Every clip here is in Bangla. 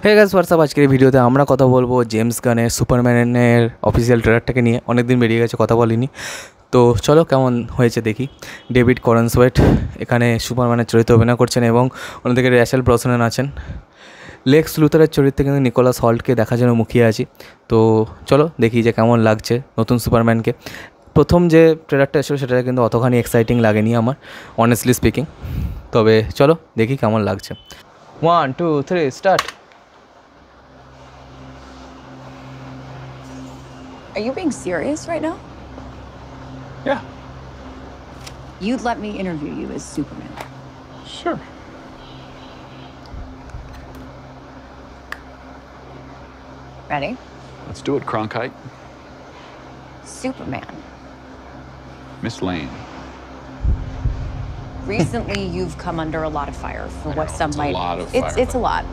হে গাইস হোয়াটসঅ্যাপ, আজকের এই ভিডিওতে আমরা কথা বলবো জেমস গানের সুপারম্যানের অফিসিয়াল ট্রেলারটাকে নিয়ে। অনেক দিন বেরিয়ে গেছে, কথা বলিনি, তো চলো কেমন হয়েছে দেখি। ডেভিড করনসওয়েট এখানে সুপারম্যানের চরিত্রে অভিনয় করছেন এবং অন্যদিকে র্যাচেল ব্রসনান আছেন। লেক্স লুথারের চরিত্রে কিন্তু নিকোলাস হল্টকে দেখার জন্য মুখিয়ে আছি। তো চলো দেখি যে কেমন লাগছে নতুন সুপারম্যানকে। প্রথম যে ট্রেলারটা এসেছিলো সেটা কিন্তু অতখানি এক্সাইটিং লাগেনি আমার, অনেস্টলি স্পিকিং। তবে চলো দেখি কেমন লাগছে। 1 2 3 start. Are you being serious right now? Yeah, You'd let me interview you as Superman. sure. Ready? Let's do it, Cronkite. Superman. Miss Lane. Recently, you've come under a lot of fire for I what know, some it's a might. lot of It's a lot.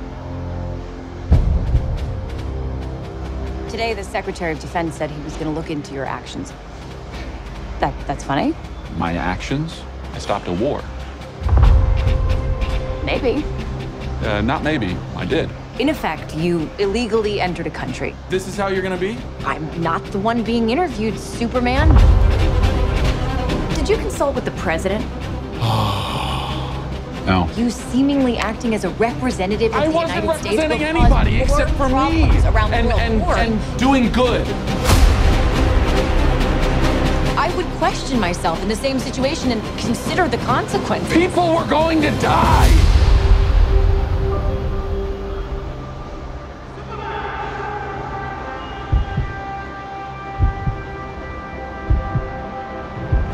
Today, the Secretary of Defense said he was going to look into your actions. That's funny? My actions? I stopped a war. Maybe. Not maybe. I did. In effect, you illegally entered a country. This is how you're gonna be? I'm not the one being interviewed, Superman. Did you consult with the president? No. You seemingly acting as a representative of I the wasn't United States will representing cause anybody more except for me. problems around the world. And doing good. I would question myself in the same situation and consider the consequences. People were going to die.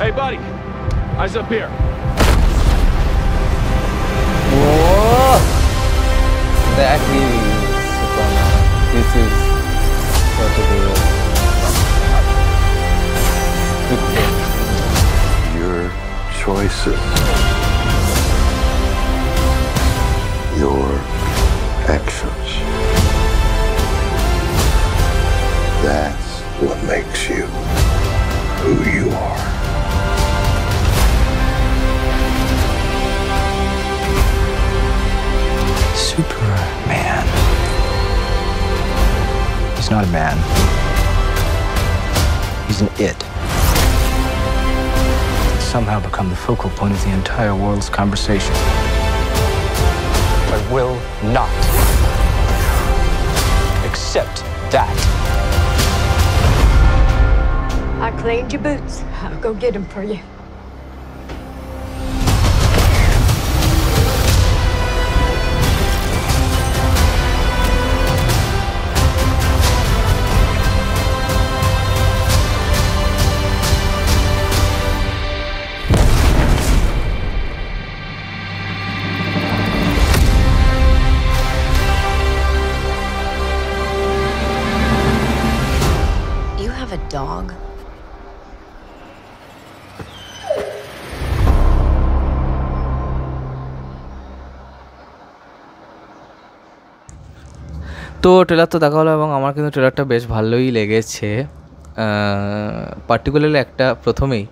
Hey, buddy. Eyes up here. Whoa! That is Superman. This is what it is. Good thing. Your choices, your actions. That's what makes you who you are. Superman. He's not a man. He's an it. He's somehow become the focal point of the entire world's conversation. I will not accept that. I cleaned your boots. I'll go get them for you. You have a dog? তো ট্রেলার তো দেখা হলো এবং আমার কিন্তু ট্রেলারটা বেশ ভালোই লেগেছে। পার্টিকুলারলি একটা প্রথমেই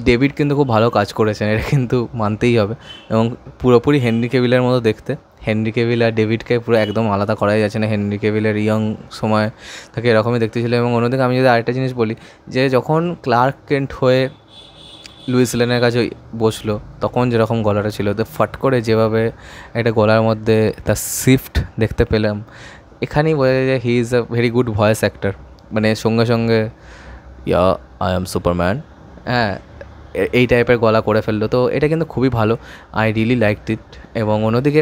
ডেভিড কিন্তু খুব ভালো কাজ করেছেন, এটা কিন্তু মানতেই হবে। এবং পুরোপুরি হেনরি কেভিলের মতো দেখতে। হেনরি কেভিল আর ডেভিডকে পুরো একদম আলাদা করাই যাচ্ছে না। হেনরি কেভিলের ইয়ং সময় তাকে এরকমই দেখতে ছিল। এবং অন্যদিকে আমি যদি আরেকটা জিনিস বলি, যে যখন ক্লার্ক কেন্ট হয়ে লুইস লেনের কাছে বসলো তখন যেরকম গলাটা ছিল, তো ফট করে যেভাবে একটা গলার মধ্যে তার শিফট দেখতে পেলাম, এখানেই বোঝা যায় যে he is a very good voice actor. মানে সঙ্গে সঙ্গে ইয়া আই এম সুপারম্যান, হ্যাঁ, এই টাইপের গলা করে ফেললো। তো এটা কিন্তু খুবই ভালো, আই রিয়েলি লাইকড ইট। এবং অন্যদিকে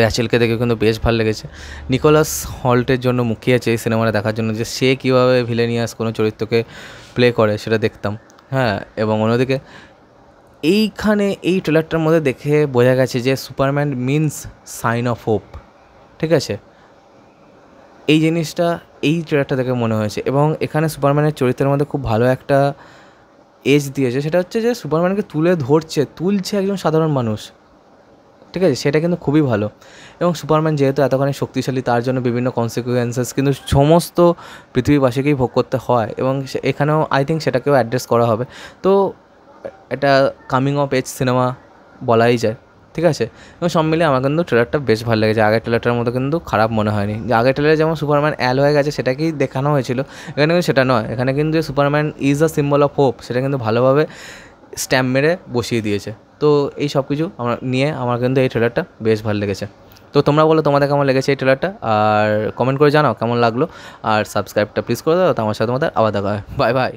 র্যাচেলকে দেখে কিন্তু বেশ ভালো লেগেছে। নিকোলাস হল্টের জন্য মুখিয়ে আছে এই সিনেমাটা দেখার জন্য, যে সে কীভাবে ভিলেনিয়াস কোনো চরিত্রকে প্লে করে সেটা দেখতাম, হ্যাঁ। এবং অন্যদিকে এইখানে এই ট্রেলারটার মধ্যে দেখে বোঝা গেছে যে Superman means sign of hope, ঠিক আছে। এই জিনিসটা এই ট্রেলারটা দেখে মনে হয়েছে। এবং এখানে সুপারম্যানের চরিত্রের মধ্যে খুব ভালো একটা এজ দিয়েছে, সেটা হচ্ছে যে সুপারম্যানকে তুলছে একজন সাধারণ মানুষ, ঠিক আছে। সেটা কিন্তু খুবই ভালো। এবং সুপারম্যান যেহেতু এতখানি শক্তিশালী, তার জন্য বিভিন্ন কনসিকুয়েন্সেস কিন্তু সমস্ত পৃথিবীবাসীকেই ভোগ করতে হয়। এবং এখানেও আই থিঙ্ক সেটাকেও অ্যাড্রেস করা হবে। তো এটা কামিং অফ এজ সিনেমা বলাই যায়। ঠিক আছে, এবং সব মিলিয়ে আমার কিন্তু ট্রেলারটা বেশ ভালো লেগেছে। আগের ট্রেলারটার মতো কিন্তু খারাপ মনে হয়নি। যে আগের ট্রেলারে যেমন সুপারম্যান অ্যাল হয়ে গেছে সেটাকেই দেখানো হয়েছিল, এখানে কিন্তু সেটা নয়। এখানে কিন্তু যে Superman is a symbol of hope সেটা কিন্তু ভালোভাবে স্ট্যাম্প মেরে বসিয়ে দিয়েছে। তো এই সব কিছু আমার কিন্তু এই ট্রেলারটা বেশ ভালো লেগেছে। তো তোমরা বলো তোমাদের কেমন লেগেছে এই ট্রেলারটা, আর কমেন্ট করে জানাও কেমন লাগলো, আর সাবস্ক্রাইবটা প্লিজ করে দাও। তো আমার সাথে তোমাদের আবার দেখা হয়। Bye bye.